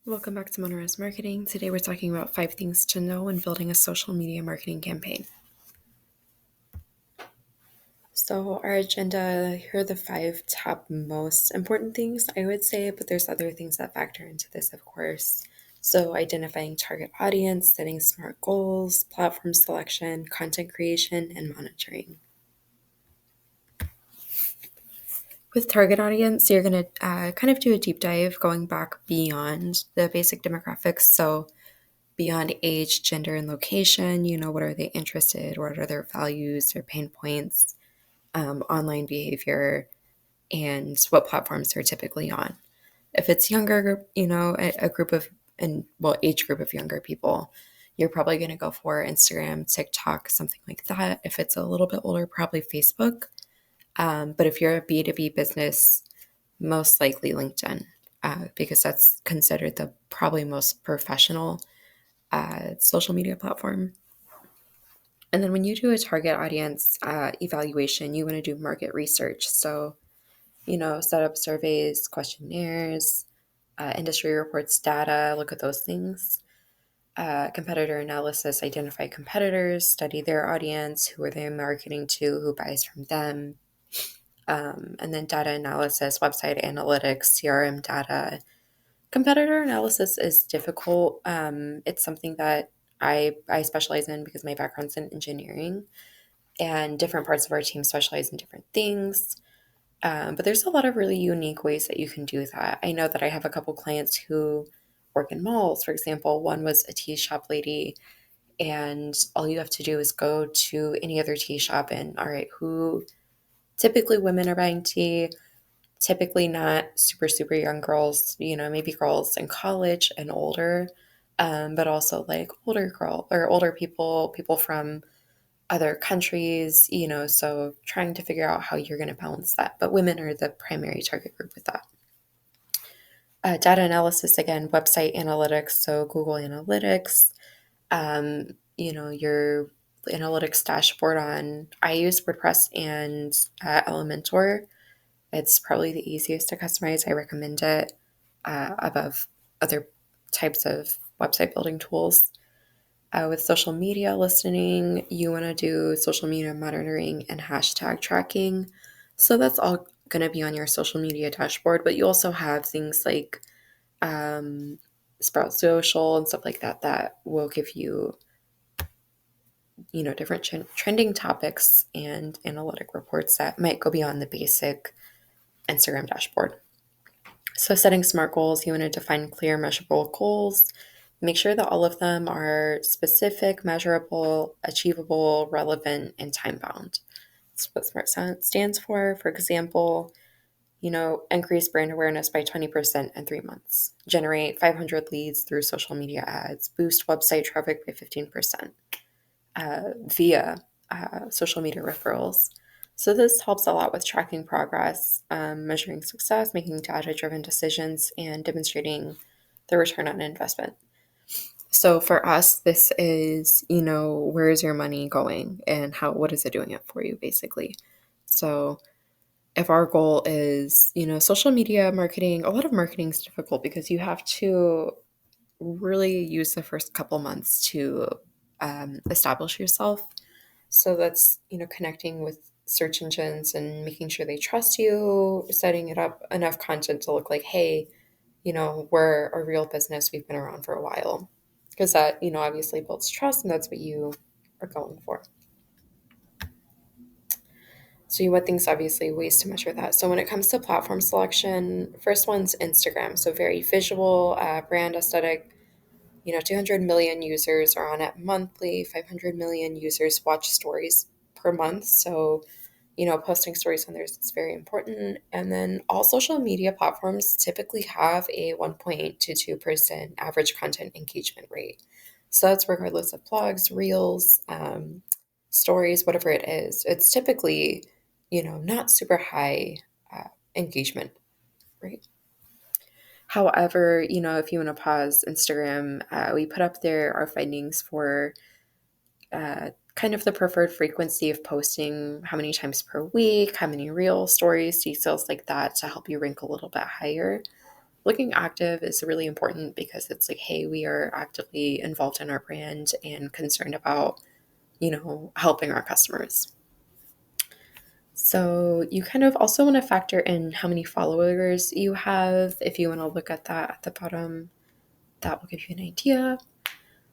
Welcome back to Monterey's Marketing. Today we're talking about 5 things to know when building a social media marketing campaign. So our agenda, here are the 5 top most important things I would say, but there's other things that factor into this, of course. So identifying target audience, setting smart goals, platform selection, content creation, and monitoring. With target audience, you're going to kind of do a deep dive going back beyond the basic demographics. So beyond age, gender, and location, what are they interested? What are their values, their pain points, online behavior, and what platforms they're typically on. If it's younger, a group of, age group of younger people, you're probably going to go for Instagram, TikTok, something like that. If it's a little bit older, probably Facebook. But if you're a B2B business, most likely LinkedIn, because that's considered the probably most professional social media platform. And then when you do a target audience evaluation, you want to do market research. So, set up surveys, questionnaires, industry reports, data, look at those things. Competitor analysis, identify competitors, study their audience, who are they marketing to, who buys from them. And then data analysis, website analytics, CRM data. Competitor analysis is difficult. It's something that I specialize in because my background's in engineering, and different parts of our team specialize in different things. But there's a lot of really unique ways that you can do that. I know that I have a couple clients who work in malls, for example. One was a tea shop lady, and all you have to do is go to any other tea shop and, all right, who typically women are buying tea, typically not super, super young girls, maybe girls in college and older, but also like older girl or older people from other countries, so trying to figure out how you're going to balance that. But women are the primary target group with that. Data analysis, again, website analytics, so Google Analytics, your analytics dashboard on, I use WordPress and Elementor. It's probably the easiest to customize. I recommend it above other types of website building tools. With social media listening, you want to do social media monitoring and hashtag tracking. So that's all going to be on your social media dashboard, but you also have things like Sprout Social and stuff like that that will give you, different trending topics and analytic reports that might go beyond the basic Instagram dashboard. So setting SMART goals, you want to define clear, measurable goals. Make sure that all of them are specific, measurable, achievable, relevant, and time bound. That's what SMART stands for. For example, increase brand awareness by 20% in 3 months, generate 500 leads through social media ads, boost website traffic by 15% via social media referrals. So this helps a lot with tracking progress, measuring success, making data-driven decisions, and demonstrating the return on investment. So for us, this is, where is your money going and what is it doing it for you, basically. So if our goal is, social media marketing, a lot of marketing is difficult because you have to really use the first couple months to establish yourself. So that's, connecting with search engines and making sure they trust you, setting it up enough content to look like, hey, we're a real business. We've been around for a while. Because that, obviously builds trust and that's what you are going for. So you want things, obviously, ways to measure that. So when it comes to platform selection, first one's Instagram. So very visual, brand aesthetic. 200 million users are on it monthly. 500 million users watch stories per month. So, posting stories on there is very important. And then all social media platforms typically have a 1.8 to 2% average content engagement rate. So that's regardless of blogs, reels, stories, whatever it is. It's typically, not super high engagement rate. However, if you want to pause Instagram, we put up there our findings for kind of the preferred frequency of posting, how many times per week, how many real stories, details like that to help you rank a little bit higher. looking active is really important because it's like, hey, we are actively involved in our brand and concerned about, helping our customers. So you kind of also want to factor in how many followers you have. If you want to look at that at the bottom, that will give you an idea.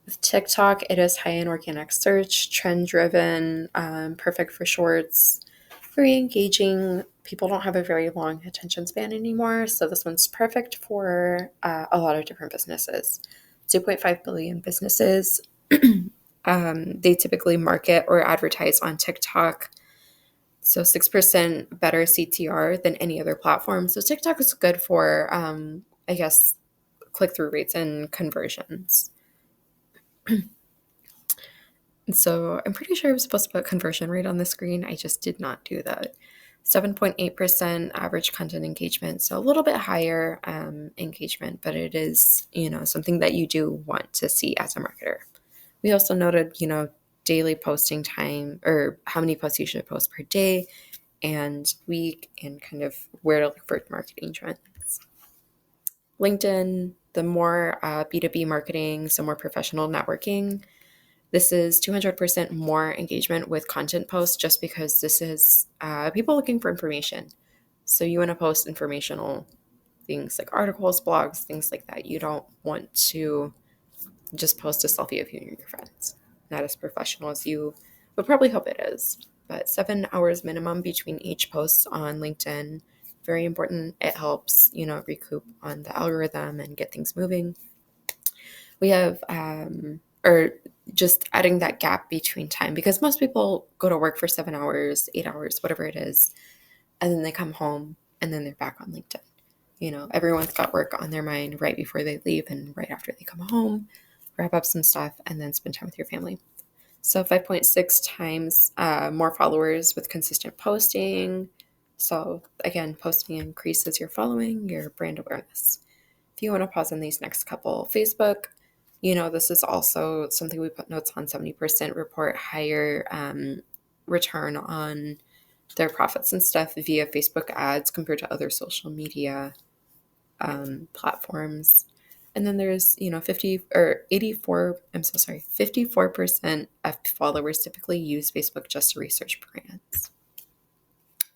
With TikTok, it is high in organic search, trend driven, perfect for shorts, very engaging. People don't have a very long attention span anymore, so this one's perfect for a lot of different businesses. 2.5 billion businesses. They typically market or advertise on TikTok. So 6% better CTR than any other platform. So TikTok is good for, I guess, click through rates and conversions. And so I'm pretty sure I was supposed to put conversion rate on the screen. I just did not do that. 7.8% average content engagement. So a little bit higher engagement, but it is, something that you do want to see as a marketer. We also noted, daily posting time or how many posts you should post per day and week and kind of where to look for marketing trends. LinkedIn, the more B2B marketing, so more professional networking. This is 200% more engagement with content posts just because this is people looking for information. So you want to post informational things like articles, blogs, things like that. You don't want to just post a selfie of you and your friends. Not as professional as you would probably hope it is. But 7 hours minimum between each post on LinkedIn. Very important. It helps, recoup on the algorithm and get things moving. We have, or just adding that gap between time because most people go to work for 7 hours, 8 hours, whatever it is, and then they come home and then they're back on LinkedIn. Everyone's got work on their mind right before they leave and right after they come home, wrap up some stuff, and then spend time with your family. So 5.6 times more followers with consistent posting. So again, posting increases your following, your brand awareness. If you want to pause on these next couple, Facebook, this is also something we put notes on. 70% report higher return on their profits and stuff via Facebook ads compared to other social media platforms. And then there's, 54% of followers typically use Facebook just to research brands.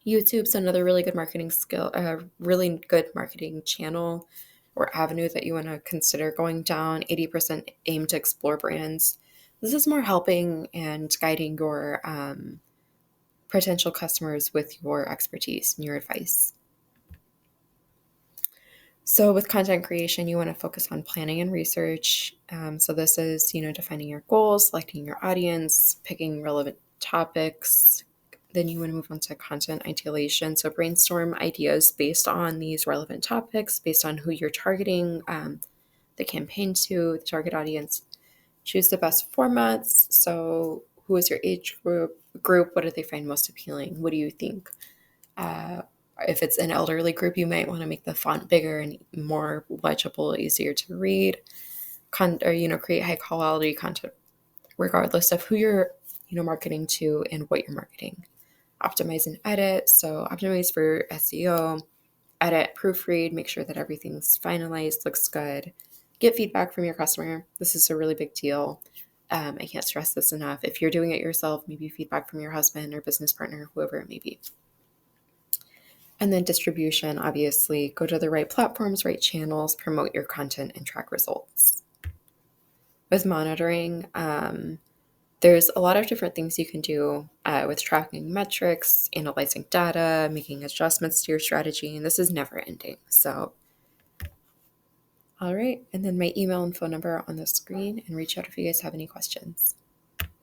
YouTube's another really good marketing skill, really good marketing channel or avenue that you want to consider going down. 80% aim to explore brands. This is more helping and guiding your potential customers with your expertise and your advice. So with content creation, you want to focus on planning and research. So this is, defining your goals, selecting your audience, picking relevant topics. Then you want to move on to content ideation. So brainstorm ideas based on these relevant topics, based on who you're targeting the campaign to, the target audience. Choose the best formats. So who is your age group? What do they find most appealing? What do you think? If it's an elderly group, you might want to make the font bigger and more legible, easier to read. Create high quality content regardless of who you're, marketing to and what you're marketing. Optimize and edit. So optimize for SEO, edit, proofread, make sure that everything's finalized, looks good. Get feedback from your customer. This is a really big deal. I can't stress this enough. If you're doing it yourself, maybe feedback from your husband or business partner, whoever it may be. And then distribution, obviously, go to the right platforms, right channels, promote your content, and track results. With monitoring, there's a lot of different things you can do with tracking metrics, analyzing data, making adjustments to your strategy, and this is never ending. So, all right, and then my email and phone number on the screen, and reach out if you guys have any questions.